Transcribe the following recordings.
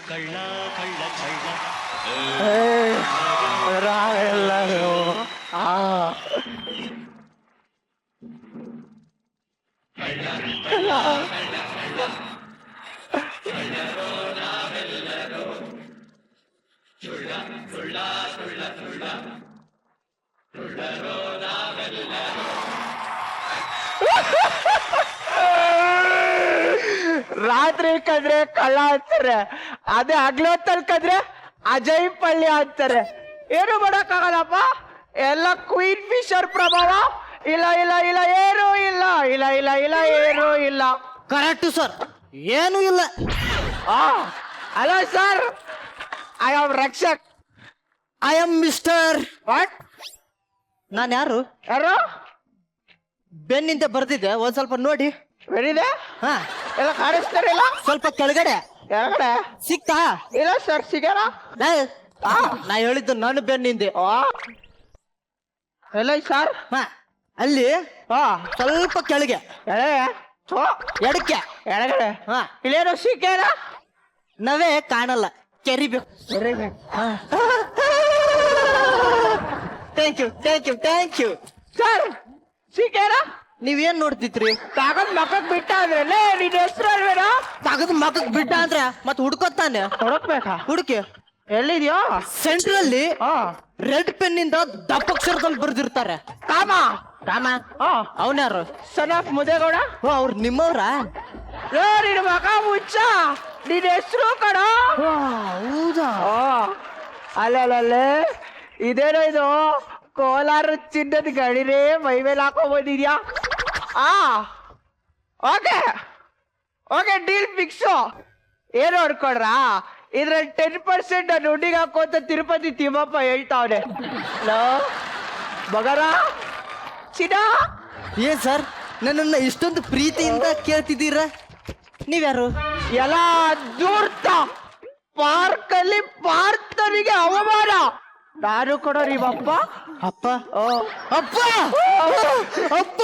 ಕಳ್ಳ ಕಳ್ಳ ಕಳ್ಳ ನಾವೆಲ್ಲರೂ ರಾತ್ರಿ ಕದ್ರೆ ಕಳ್ಳ ಅಂತಾರೆ, ಅದೇ ಹಗ್ಲೊತ್ತಲ್ ಕದ್ರೆ ಅಜಯ್ ಪಳ್ಳಿ ಅಂತಾರೆ. ಏನು ಮಾಡಕ್ಕಾಗಲ್ಲಪ್ಪ, ಎಲ್ಲ ಕ್ವೀನ್ ಫಿಶರ್ ಪ್ರಭಾವ. ಇಲ್ಲ ಇಲ್ಲ ಇಲ್ಲ ಏನೂ ಇಲ್ಲ, ಇಲ್ಲ ಇಲ್ಲ ಇಲ್ಲ ಏನೂ ಇಲ್ಲ. ಕರೆಕ್ಟ್ ಸರ್, ಏನು ಇಲ್ಲ. Hello sir, I am Rakshak. I am mister. What? ನಾನು ಯಾರು? ಯಾರು? ಬೆನ್ನಿಂದ ಬರ್ದಿದ್ದೆ, ಒಂದ್ ಸ್ವಲ್ಪ ನೋಡಿ. ಬೆರಿದೆ ಹಾ, ಎಲ್ಲ ಕಾಣಿಸ್ತಾರಿಲ್ಲ? ಸ್ವಲ್ಪ ಕೆಳಗಡೆ ಕೆಳಗಡೆ ಸಿಕ್ತಾ? ಇಲ್ಲ ಸರ್, ಸಿಗಲ್ಲ. ನಾ ಹೇಳಿದ್ದು ನಾನು ಬೆನ್ನಿಂದೆ. ಎಲ್ಲ ಸರ್? ಹಾ, ಅಲ್ಲಿ ಸ್ವಲ್ಪ ಕೆಳಗೆ ಎಡಕ್ಕೆ ಎಡಗಡೆ. ಹಾ, ಇಲ್ಲೇನೋ ಸಿಕ್ಕೇನ? ನಾವೇ ಕಾಣಲ್ಲ, ಕೆರಿಬೇಕು. Thank you thank you thank you sir. ಸಿಕ್ಕೇನ? ನೀವೇನ್ ನೋಡ್ತಿದ್ರಿ? ತಾಗದ್ ಮಕ್ಕಕ್ ಬಿಟ್ಟ ಅಂದ್ರೆ ನಿನ್ ಹೆಸರು ಅಲ್ವೇನೋ? ತಗದ್ ಮಗಕ್ ಬಿಟ್ಟ ಅಂದ್ರೆ ಮತ್ ಹುಡ್ಕೋತಾನೆ. ಹುಡುಕ್ಬೇಕಾ? ಹುಡುಕಿ ಎಲ್ಲಿದ್ಯೋ? ಸೆಂಟ್ರಲ್ಲಿ ರೆಡ್ ಪೆನ್ ಇಂದ ದಪ್ಪಕ್ಷರದಲ್ಲಿ ಬರ್ದಿರ್ತಾರೆ. ಕಾಮ ರಾಮ. ಅವನ್ಯಾರು? Son of ಮುದೇಗೌಡ. ಓ, ಅವ್ರು ನಿಮ್ಮವ್ರ? ನಿನ್ ಮಗ ಮುಚ್ಚ, ನಿನ್ ಹೆಸರು ಕಣ. ಹೌದಾ? ಅಲ್ಲೇ ಇದೇನೋ ಇದು ಕೋಲಾರ ಚಿನ್ನದ ಗಡಿರೇ ಮೈ ಮೇಲೆ ಹಾಕೊಂಡ್ ಬಂದಿದ್ಯಾ? Okay okay, deal fix. ಏನು ಅನ್ಕೊಡ್ರ, ಇದ್ರಲ್ಲಿ 10% ನಾನು ಹುಡ್ಡಿಗೆ ಹಾಕೋತ ತಿರುಪತಿ ತಿಮ್ಮಪ್ಪ ಹೇಳ್ತಾವನೆ. ಮಗರ ಚಿನ್ನ. ಏನ್ ಸರ್, ನನ್ನನ್ನ ಇಷ್ಟೊಂದು ಪ್ರೀತಿಯಿಂದ ಕೇಳ್ತಿದ್ದೀರ? ನೀವ್ಯಾರು? ಎಲ್ಲ ದೂರ್ತ ಪಾರ್ಕಲ್ಲಿ ಪಾರ್ಥನಿಗೆ ಅವಮಾನ. ನಾನು ಕೊಡೋ ನಿಮ್ಮಪ್ಪ. ಅಪ್ಪ ಅಪ್ಪ ಅಪ್ಪ,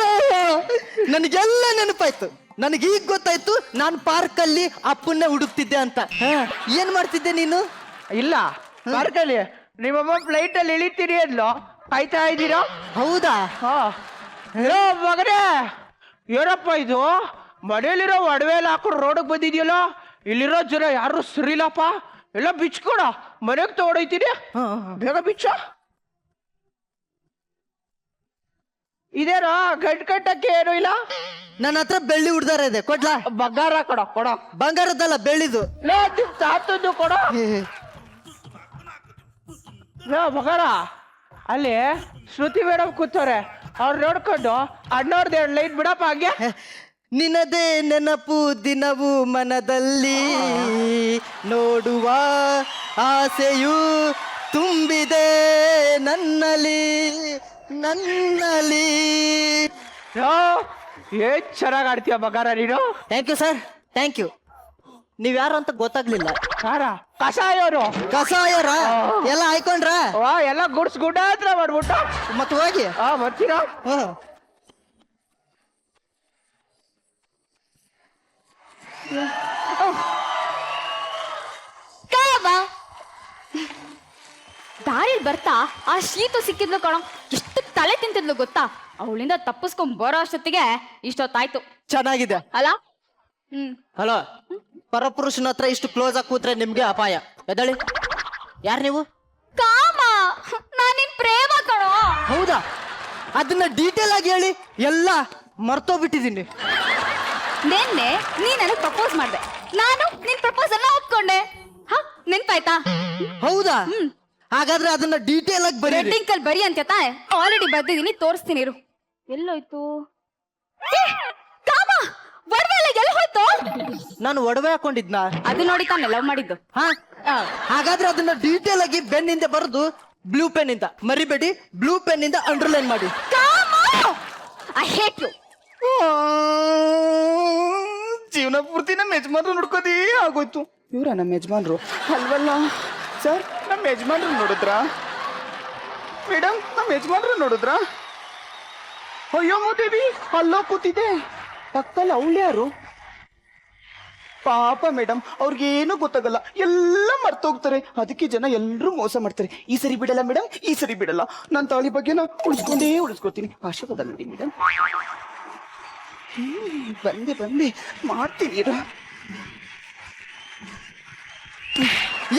ನನಗೆಲ್ಲ ನೆನಪಾಯ್ತು. ನನಗೀಗ ಗೊತ್ತಾಯ್ತು ನಾನು ಪಾರ್ಕಲ್ಲಿ ಅಪ್ಪನ್ನೇ ಹುಡುಕ್ತಿದ್ದೆ ಅಂತ. ಏನ್ ಮಾಡ್ತಿದ್ದೆ ನೀನು? ಇಲ್ಲ, ಪಾರ್ಕಲ್ಲಿ ನಿಮ್ಮಮ್ಮ ಫ್ಲೈಟ್ ಅಲ್ಲಿ ಇಳಿತೀರಿ ಅದ್ಲು ಕಾಯ್ತಾ ಇದ್ದೀರಾ? ಹೌದಾ? ಮಗನೇ, ಏನಪ್ಪ ಇದು ಮನೇಲಿರೋ ಒಡವೆಲ್ಲ ಹಾಕೊಂಡು ರೋಡಿಗೆ ಬಂದಿದ್ಯಲ್ಲ? ಇಲ್ಲಿರೋ ಜನ ಯಾರು ಸರಿಲ್ಲಪ್ಪ, ಎಲ್ಲ ಬಿಚ್ಕೊಡ, ಮನೆಗೆ ತಗೊಂಡೋಯ್ತೀನಿ. ಬೇಗ ಬಿಚ್ಚ. ಇದೇನೋ ಗಂಟ್ ಕಟ್ಟಕ್ಕೆ ಏನೂ ಇಲ್ಲ. ನನ್ನ ಹತ್ರ ಬೆಳ್ಳಿ ಹುಡ್ದಾರ ಇದೆ, ಕೊಡ್ಲಾ? ಬಂಗಾರ ಕೊಡ ಕೊಡ. ಬಂಗಾರದಲ್ಲ, ಬೆಳ್ಳಿದು. ತಾತದ್ದು ಕೊಡ. ಬಂಗಾರ. ಅಲ್ಲಿ ಶ್ರುತಿ ಮೇಡಮ್ ಕೂತವ್ರೆ, ಅವ್ರು ನೋಡ್ಕೊಂಡು ಅಣ್ಣವ್ರದ್ದು 2 ಲೈನ್ ಬಿಡಪ್ಪ ಹಂಗೆ. ನಿನ್ನದೇ ನೆನಪು ದಿನವೂ ಮನದಲ್ಲಿ, ನೋಡುವ ಆಸೆಯು ತುಂಬಿದೆ ನನ್ನಲ್ಲಿ ನನ್ನಲ್ಲಿ. ಏನ್ ಚೆನ್ನಾಗ್ ಆಡ್ತೀಯ ಬಂಗಾರ ನೀನು. Thank you sir, thank you. ನೀವ್ಯಾರು ಅಂತ ಗೊತ್ತಾಗ್ಲಿಲ್ಲ. ಯಾರ? ಕಷಾಯವರು. ಕಸಾಯರ ಎಲ್ಲ ಆಯ್ಕೊಂಡ್ರ? ಎಲ್ಲ ಗುಡ್ಸ್ ಗುಡ್ಡ ಹತ್ರ ಮಾಡ್ಬಿಟ್ಟು ಮತ್ತೆ ಹೋಗಿ. ಬರ್ತೀರಾ? ದಾರಿ ಬರ್ತಾ ಆ ಶೀತು ಸಿಕ್ಕಿದ್ಲು ಕಣೋ, ಎಷ್ಟು ತಲೆ ತಿಂತಿದ್ಲು ಗೊತ್ತಾ? ಅವಳಿಂದ ತಪ್ಪಿಸ್ಕೊಂಡ್ ಬರೋ ಅಷ್ಟೊತ್ತಿಗೆ ಇಷ್ಟೊತ್ತಾಯ್ತು. ಚೆನ್ನಾಗಿದೆ ಅಲ್ಲ? ಹಲೋ, ಪರಪುರುಷನ ಹತ್ರ ಇಷ್ಟು ಕ್ಲೋಸ್ ಆಗಿ ಕೂತ್ರೆ ನಿಮ್ಗೆ ಅಪಾಯ. ಎದಳಿ, ಯಾರು ನೀವು? ಕಾಮ, ನಾನಿನ್ ಪ್ರೇಮ ಕಣೋ. ಹೌದಾ? ಅದನ್ನ ಡೀಟೇಲ್ ಆಗಿ ಹೇಳಿ, ಎಲ್ಲ ಮರ್ತೋಗ್ಬಿಟ್ಟಿದ್ದೀನಿ. ನಿನ್ನೆ ನೀ ನನಗ್ ಪ್ರಪೋಸ್ ಮಾಡ್ದೆ, ನಾನು ನಿನ್ ಪ್ರಪೋಸ್ ಅನ್ನ ಒಪ್ಕೊಂಡೆ. ನೆನ್ಪಾಯ್ತಾ? ಹೌದಾ? ಹಾಗಾದ್ರೆ ಅದನ್ನ ಡೀಟೇಲ್ ಆಗಿ ಬರೀ. ವೆಡ್ಡಿಂಗ್ ಕಲ್ ಬರಿ ಅಂತ ಆಲ್ರೆಡಿ ಬರ್ದಿದ್ದೀನಿ, ತೋರಿಸ್ತೀನಿ ಇರು. ಎಲ್ಲೋಯ್ತು? ಕಾಮ, ಒಡವೆ ಎಲ್ಲ ಎಲ್ಲಿ ಹೋಯ್ತು? ನಾನು ಒಡವೆ ಹಾಕೊಂಡಿದ್ನ? ಅದು ನೋಡಿ ತಾನೆ ಲವ್ ಮಾಡಿದ್ದು. ಹಾಗಾದ್ರೆ ಅದನ್ನ ಡೀಟೇಲ್ ಆಗಿ ಬೆನ್ನಿಂದ ಬರೆದು ಬ್ಲೂ ಪೆನ್ ಇಂದ ಮರಿಬೇಡಿ, ಬ್ಲೂ ಪೆನ್ ಇಂದ ಅಂಡರ್ಲೈನ್ ಮಾಡಿ. I hate you. ಜೀವನ ಪೂರ್ತಿ ನಮ್ಮ ಯಜಮಾನ್ರು ನೋಡ್ಕೋದಿ ಆಗೋಯ್ತು. ಇವ್ರ ನಮ್ಮ ಯಜಮಾನ್ರು ಅಲ್ವಲ್ಲ ಸರ್? ನಮ್ಮ ಯಜಮಾನ್ರು ನೋಡಿದ್ರಾ ಮೇಡಮ್? ನಮ್ಮ ಯಜಮಾನ್ರು ನೋಡಿದ್ರಾ? ಅಯ್ಯೋ ಮೂದೇವಿ, ಅಲ್ಲೋ ಕೂತಿದೆ ಪಕ್ಕದಲ್ಲಿ. ಅವಳು ಯಾರು? ಪಾಪ ಮೇಡಮ್ ಅವ್ರಿಗೇನು ಗೊತ್ತಾಗಲ್ಲ, ಎಲ್ಲ ಮರ್ತೋಗ್ತಾರೆ. ಅದಕ್ಕೆ ಜನ ಎಲ್ಲರೂ ಮೋಸ ಮಾಡ್ತಾರೆ. ಈ ಸರಿ ಬಿಡಲ್ಲ ಮೇಡಮ್, ಈ ಸರಿ ಬಿಡಲ್ಲ. ನನ್ನ ತಾಳಿ ಬಗ್ಗೆ ನಾ ಉಳಿಸ್ಕೋತೀನಿ. ಆಶೀರ್ವಾದ ನೋಡಿ ಮೇಡಮ್. ಬಂದೆ ಮಾಡ್ತೀನಿ ಇರು.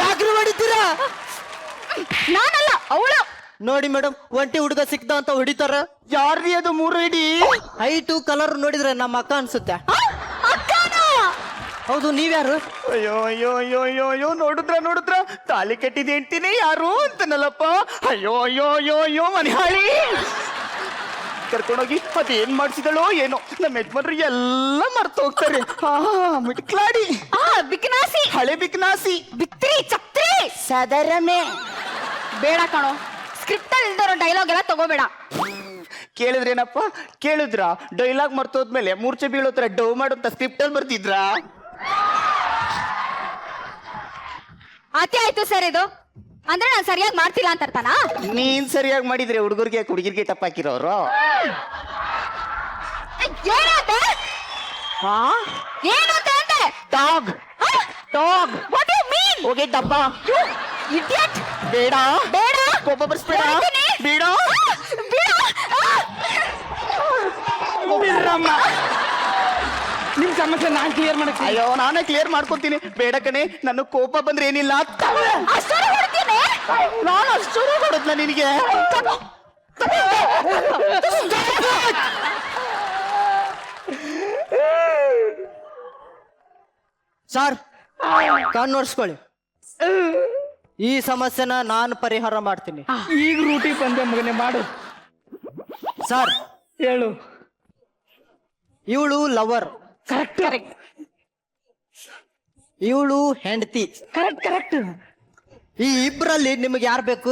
ಯಾಕ್ರಿ ಹೊಡಿತೀರಾ? ನಾನಲ್ಲ, ಅವಳು. ನೋಡಿ ಮೇಡಮ್, ಒಂಟಿ ಹುಡುಗ ಸಿಕ್ತ ಅಂತ ಹೊಡಿತಾರ. ಯಾರ್ರೀ ಅದು 3 ಐಡಿ? ಹೈಟು ಕಲರ್ ನೋಡಿದ್ರೆ ನಮ್ಮ ಅಕ್ಕ ಅನ್ಸುತ್ತೆ. ಹೌದು, ನೀವ್ಯಾರು? ಅಯ್ಯೋ ನೋಡಿದ್ರ ತಾಲಿ ಕಟ್ಟಿದ ಹೆಂಡ್ತಿನೇ ಯಾರು ಅಂತನಲ್ಲಪ್ಪ. ಅಯ್ಯೋ ಮನೆಹಾಳಿ ಕರ್ಕೊಂಡೋಗಿ ಅದೇನ್ ಮಾಡ್ಸಿದಳೋ ಏನೋ. ನಮ್ಮ ಯಜಮಾನ್ರು ಎಲ್ಲ ಮರ್ತೋಗ್ತಾರೆ. ಮಿಟ್ಕ್ಲಾಡಿ, ಬಿಕ್ನಾಸಿ, ಹಳೆ ಬಿಕ್ನಾಸಿ, ಬಿತ್ರಿ ಚಕ್ರಿ, ಸದರಮೆ. ಬೇಡ ಕಣೋ, ಸ್ಕ್ರಿಪ್ಟ್ ಅಲ್ಲಿ ಇಲ್ದಿರೋ ಡೈಲಾಗ್ ಎಲ್ಲ ತಗೋಬೇಡ. ಕೇಳಿದ್ರೇನಪ್ಪ? ಕೇಳಿದ್ರ? ಡೈಲಾಗ್ ಮರ್ತೋದ್ಮೇಲೆ ಮೂರ್ಛೆ ಬೀಳೋ ತರ ಡವ್ ಮಾಡೋಂತ ಸ್ಕ್ರಿಪ್ಟ್ ಅಲ್ಲಿ ಬರ್ತಿದ್ರ? ಅತಿ ಆಯ್ತು ಸರ್. ಇದು ಅಂದ್ರೆ ನಾನು ಸರಿಯಾಗಿ ಮಾಡ್ತಿಲ್ಲ ಅಂತ ಅರ್ಥನಾ? ನೀನ್ ಸರಿಯಾಗಿ ಮಾಡಿದ್ರೆ ಹುಡುಗರಿಗೆ ಟಪ್ಪಾಕಿರೋರು. ಏನಂತೆ? ಟಾಗ್ ಟಾಗ್ ವಾಟ್ ಯು ಮೀನ್? ಹೋಗಿ ಡಬ್ಬ. ಇಡಿಯಟ್. ಬೇಡ ಬೇಡ, ಕೋಪ ಬರ್ಸ್ಬೇಡ. ಬೇಡ ಬಿಡ್ರಮ್ಮ, ನಿಮ್ ಸಮಸ್ಯೆ ನಾನ್ ಕ್ಲಿಯರ್ ಮಾಡಕ್ಕೆ. ಅಯ್ಯೋ, ನಾನೇ ಕ್ಲಿಯರ್ ಮಾಡ್ಕೊತೀನಿ. ಬೇಡ ಕಣೆ, ನನ್ನ ಕೋಪ ಬಂದ್ರೆ ಏನಿಲ್ಲ. ಅಷ್ಟೊಂದು ಹೊಡ್ತೀನಿ? ನಾನು ಅಷ್ಟು ಹೊಡೆದ್ನ ನಿನಗೆ? ಸರ್, ಕಣ್ಣು ಒರ್ಸ್ಕೊಳ್ಳಿ. ಈ ಸಮಸ್ಯೆನ ನಾನು ಪರಿಹಾರ ಮಾಡ್ತೀನಿ. ಈಗ ರೂಟಿ ಬಂದೆ ಮಗನೆ, ಮಾಡು. ಸರ್, ಹೇಳು. ಇವಳು ಲವರ್, ಕರೆಕ್ಟ್. ಇವಳು ಹೆಂಡತಿ. ಕರೆಕ್ಟ್. ಈ ಇಬ್ರಲ್ಲಿ ನಿಮಗೆ ಯಾರು ಬೇಕು?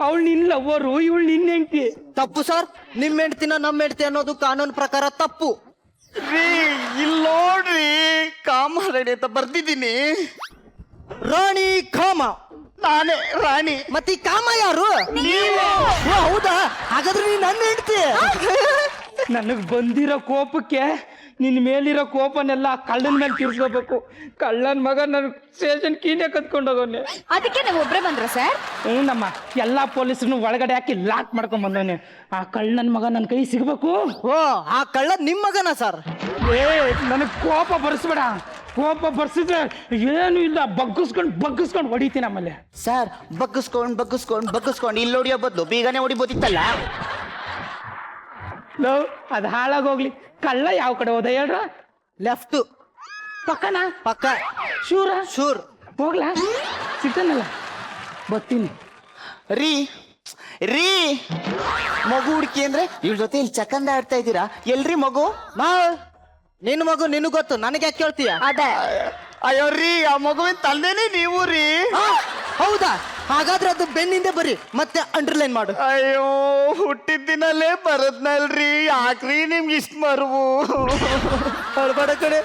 ಅವಳು ನಿನ್ ಲವ್ವರು, ಇವಳು ನಿನ್ ಹೆಂಡ್ತಿ. ತಪ್ಪು ಸರ್. ನಿಮ್ ಹೆಂಡ್ತಿನ ನಮ್ಮ ಹೆಂಡ್ತಿ ಅನ್ನೋದು ಕಾನೂನು ಪ್ರಕಾರ ತಪ್ಪು. ರೀ, ಇಲ್ಲಿ ನೋಡ್ರಿ, ಕಾಮ ರೆಡಿ ಅಂತ ಬರ್ದಿದ್ದೀನಿ. ರಾಣಿ ಕಾಮ. ನಾನೇ ರಾಣಿ. ಮತ್ತೆ ಈ ಕಾಮ ಯಾರು? ಓ, ಹೌದಾ? ಹಾಗಾದ್ರೆ ನೀನ್ ನನ್ನ ಹೆಂಡ್ತಿ. ನನಗ್ ಬಂದಿರೋ ಕೋಪಕ್ಕೆ ನಿನ್ ಮೇಲಿರೋ ಕೋಪನೆಲ್ಲ ಕಳ್ಳನ ಮೇಲೆ ತೀರ್ಸ್ಕೋಬೇಕು. ಕಳ್ಳನ್ ಮಗ ನನ್ ಸ್ಟೇಷನ್ ಕೀನೇ ಕತ್ಕೊಂಡೋಗವ್ನೆ. ಅದಕ್ಕೆ ನೀವು ಒಬ್ರೇ ಬಂದ್ರ ಸರ್? ನಮ್ಮ ಎಲ್ಲಾ ಪೊಲೀಸರನ್ನು ಒಳಗಡೆ ಹಾಕಿ ಲಾಕ್ ಮಾಡ್ಕೊಂಡ್ ಬಂದವನೆ. ಆ ಕಳ್ಳನ್ ಮಗ ನನ್ನ ಕೈ ಸಿಗ್ಬೇಕು. ಓ, ಆ ಕಳ್ಳ ನಿಮ್ ಮಗನ ಸರ್? ನನಗ್ ಕೋಪ ಬರ್ಸ್ಬೇಡ. ಕೋಪ ಬರ್ಸಿದ್ರೆ ಏನು ಇಲ್ಲ, ಬಗ್ಗಿಸ್ಕೊಂಡು ಹೊಡಿತೀನಿ ಆಮೇಲೆ. ಸರ್, ಬಗ್ಗಿಸ್ಕೊಂಡು ಇಲ್ಲಿ ಹೊಡಿಯೋ ಬದಲು ಬೀಗನೆ ಹೊಡಿಬೋದಿತ್ತಲ್ಲ. ಲವ್, ಅದು ಹಾಳಾಗೋಗ್ಲಿ. ಕಳ್ಳ ಯಾವ ಕಡೆ ಹೋದ ಹೇಳ್ರ? ಲೆಫ್ಟ್. ಪಕ್ಕನ? ಪಕ್ಕ. ಶೂರ್. ಹೋಗ್ಲಾ? ಸಿಗ್ತಾನಲ್ಲ, ಬರ್ತೀನಿ. ರೀ ಮಗು ಹುಡುಕಿ ಅಂದ್ರೆ ಇವ್ರ ಜೊತೆ ಇಲ್ಲಿ ಚಕ್ಕಂದ ಆಡ್ತಾ ಇದ್ದೀರಾ. ಎಲ್ರಿ ಮಗು? ನಿನ್ ಮಗು ನಿನಗ್ ಗೊತ್ತು, ನನಗೆ ಯಾಕೆ ಕೇಳ್ತೀಯ? ಅದೇ. ಅಯ್ಯೋ ರೀ, ಆ ಮಗುವಿನ ತಂದೆನೇ ನೀವು ರೀ. ಹೌದಾ? ಹಾಗಾದ್ರೆ ಅದು ಬೆನ್ನಿಂದೆ ಬರಿ, ಮತ್ತೆ ಅಂಡರ್ಲೈನ್ ಮಾಡು. ಅಯ್ಯೋ, ಹುಟ್ಟಿದ ದಿನಲ್ಲೇ ಬರದ್ನಲ್ರಿ, ಯಾಕ್ರಿ ನಿಮ್ಗೆ ಇಷ್ಟ ಮರುವು? ಅಳ್ಬೇಡ ಕಡೆ,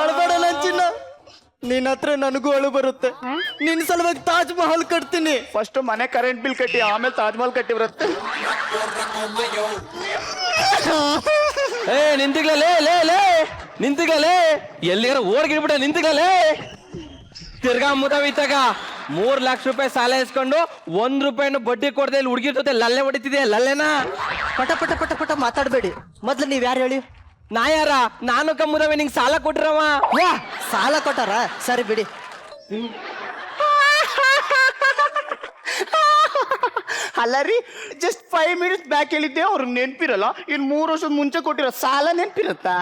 ಅಳ್ಬೇಡ ನನ್ ಚಿನ್ನ. ನಿನ್ನ ಹತ್ರ ನನಗೂ ಅಳು ಬರುತ್ತೆ. ನಿನ್ ಸಲುವಾಗಿ ತಾಜ್ ಮಹಲ್ ಕಟ್ತೀನಿ. ಫಸ್ಟ್ ಮನೆ ಕರೆಂಟ್ ಬಿಲ್ ಕಟ್ಟಿ, ಆಮೇಲೆ ತಾಜ್ ಮಹಲ್ ಕಟ್ಟಿ ಬರುತ್ತೆ. ನಿಂತಿಗಲೇ ಎಲ್ಲಿಗಾರ ಓಡ್ಗಿಡ್ಬಿಟ್ಟ. ನಿಂತಿಗಲೇ ತಿರ್ಗಾ ಮುದವಿತ್ತಾಗ 3 ಲಕ್ಷ ರೂಪಾಯಿ ಸಾಲ ಇಸ್ಕೊಂಡು 1 ರೂಪಾಯಿನ ಬಡ್ಡಿ ಕೊಡದೆ ಇಲ್ಲಿ ಹುಡುಗಿ ಜೊತೆ ಲಲ್ಲೆ ಹೊಡಿತಿದ್ಯಾ. ಲಲ್ಲೆನಾ? ಪಟ ಮಾತಾಡ್ಬೇಡಿ. ಮೊದ್ಲು ನೀವ್ ಯಾರು ಹೇಳಿ? ನಾ ಯಾರ? ನಾನು ಕಮ್ಮುದವೆ ನಿಂಗೆ ಸಾಲ ಕೊಟ್ಟಿರವ. ವಾ, ಸಾಲ ಕೊಟ್ಟಾರ? ಸರಿ ಬಿಡಿ. ಅಲ್ಲ ರೀ, ಜಸ್ಟ್ 5 ಮಿನಿಟ್ಸ್ ಬ್ಯಾಕ್ ಹೇಳಿದ್ದೆ, ಅವ್ರಿಗೆ ನೆನ್ಪಿರಲ್ಲ. ಇನ್ 3 ವರ್ಷದ ಮುಂಚೆ ಕೊಟ್ಟಿರೋ ಸಾಲ ನೆನ್ಪಿರುತ್ತಾ?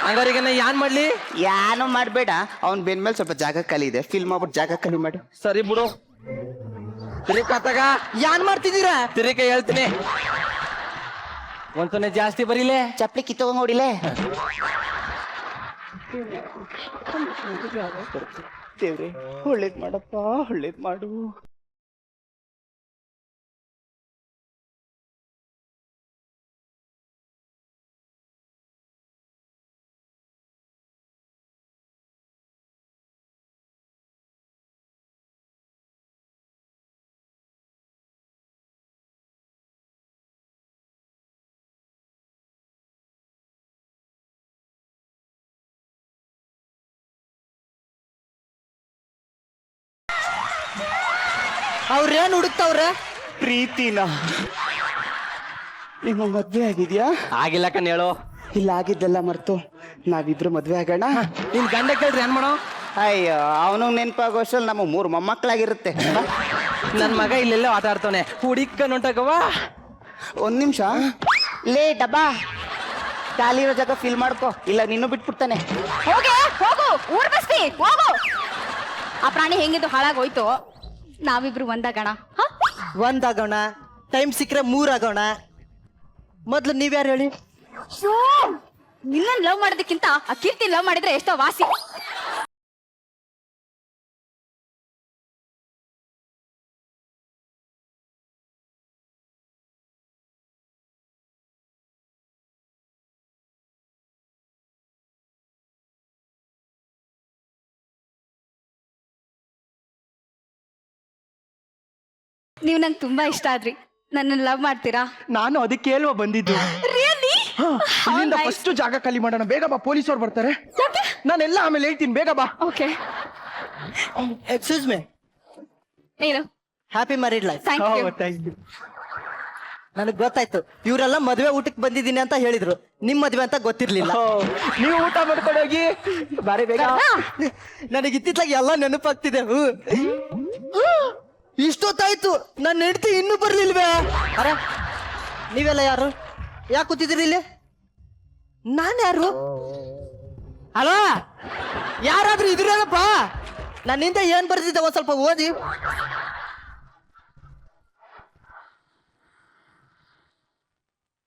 ಹಂಗಾರಿಗೆ ನಾ ಯಾನ್ ಮಾಡ್ಲಿ? ಯಾನು ಮಾಡ್ಬೇಡ, ಅವ್ನ್ ಬೆನ್ ಮೇಲೆ ಸ್ವಲ್ಪ ಜಾಗ ಖಾಲಿ ಇದೆ, ಫಿಲ್ ಮಾಡ್ಬಿಟ್ಟು ಜಾಗ ಖಾಲಿ ಮಾಡು. ಸರಿ ಬಿಡು. ತಿರಿಕಾತಾಗ ಯಾನ್ ಮಾಡ್ತಿದ್ದೀರಾ? ತಿರಿಕ ಹೇಳ್ತೀನಿ. ಒಂದ್ಸೊನ್ನೆ ಜಾಸ್ತಿ ಬರೀಲೆ. ಚಪ್ಲಿ ಕಿತ್ತೋಗ ನೋಡಿಲೆ. ದೇವ್ರೆ, ಒಳ್ಳೇದ್ ಮಾಡಪ್ಪ, ಒಳ್ಳೇದ್ ಮಾಡು. ಅವ್ರೇನ್ ಹುಡುಕ್ತಾವ್ರೆ? ಪ್ರೀತಿನ. ನಿಮ್ಮ ಮದ್ವೆ ಆಗಿದ್ಯಾ? ಆಗಿಲ್ಲ ಕಣ್ ಹೇಳು. ಇಲ್ಲ ಆಗಿದ್ದೆಲ್ಲ ಮರ್ತು ನಾವಿಬ್ರು ಮದ್ವೆ ಆಗೋಣ. ನಿನ್ ಗಂಡ ಕೇಳ್ರಿ ಏನ್ ಮಾಡೋ? ಅಯ್ಯೋ ಅವನು ನೆನಪಾಗೋಷ್ಟಲ್ಲಿ ನಮ್ಮ 3 ಮೊಮ್ಮಕ್ಕಳಾಗಿರುತ್ತೆ. ನನ್ ಮಗ ಇಲ್ಲೆಲ್ಲ ಆಟ ಆಡ್ತಾನೆ, ಹುಡಿಕ ನೋಟಕವಾ. ಒಂದ್ ನಿಮಿಷ ಲೇ ಡಬ್ಬಾ, ಖಾಲಿ ಇರೋ ಜಾಗ ಫಿಲ್ ಮಾಡ್ಕೋ, ಇಲ್ಲ ನಿನ್ನೂ ಬಿಟ್ಬಿಡ್ತಾನೆ. ಹೋಗು ಊರ್ ಬಸ್ತಿ ಹೋಗು. ಆ ಪ್ರಾಣಿ ಹೆಂಗಿದ್ದು ಹಾಳಾಗೋಯ್ತು, ನಾವಿಬ್ರು ಒಂದಾಗೋಣ. ಒಂದಾಗೋಣ, ಟೈಮ್ ಸಿಕ್ಕರೆ 3 ಆಗೋಣ. ಮೊದ್ಲು ನೀವ್ಯಾರು ಹೇಳಿ? ನಿನ್ನ ಲವ್ ಮಾಡೋದಕ್ಕಿಂತ ಆ ಕೀರ್ತಿ ಲವ್ ಮಾಡಿದ್ರೆ ಎಷ್ಟೋ ವಾಸಿ. ನೀವು ನಂಗೆ ತುಂಬಾ ಇಷ್ಟ ಆದ್ರಿ. ನನ್ನ ಲವ್ ಮಾಡ್ತೀರಾ? ನಾನು ಅದಕ್ಕೆ ಅಲ್ವಾ ಬಂದಿದ್ದು. ರಿಯಲಿ? ಇಲ್ಲಿಂದ ಫಸ್ಟ್ ಜಾಗ ಖಾಲಿ ಮಾಡೋಣ. ಬೇಗ ಬಾ, ಪೊಲೀಸವ್ರು ಬರ್ತಾರೆ. ನಾನೆಲ್ಲ ಆಮೇಲೆ ಹೇಳ್ತೀನಿ, ಬೇಗ ಬಾ. ಓಕೆ. ಎಕ್ಸ್ಕ್ಯೂಸ್ ಮೀ, ಏನು? Happy married life. Thank you. ನನಗೆ ಗೊತ್ತಾಯ್ತು, ಇವರೆಲ್ಲ ಮದುವೆ ಊಟಕ್ಕೆ ಬಂದಿದ್ದೀನಿ ಅಂತ ಹೇಳಿದ್ರು. ನಿಮ್ ಮದುವೆ ಅಂತ ಗೊತ್ತಿರ್ಲಿಲ್ಲ. ನೀವು ಊಟ ಮಾಡ್ಕೊಂಡು ಹೋಗಿ ಬಾರಿ ಬೇಗ. ನನಗೆ ಇತ್ತಿತ್ಲಾಗ ಎಲ್ಲ ನೆನಪಾಗ್ತಿದೆ. ಇಷ್ಟೊತ್ತಾಯ್ತು, ನನ್ನ ಹೆಂಡತಿ ಇನ್ನೂ ಬರ್ಲಿಲ್ವೇ? ಅರೆ, ನೀವೆಲ್ಲ ಯಾರು? ಯಾಕೆ ಕೂತಿದ್ದೀರಿ ಇಲ್ಲಿ? ನಾನು ಯಾರು? ಅಲೋ, ಯಾರಾದ್ರೂ ಇದ್ರೇನಪ್ಪ? ನನ್ನಿಂದ ಏನ್ ಬರ್ತಿದ್ದೆ ಒಂದ್ ಸ್ವಲ್ಪ ಓದಿ.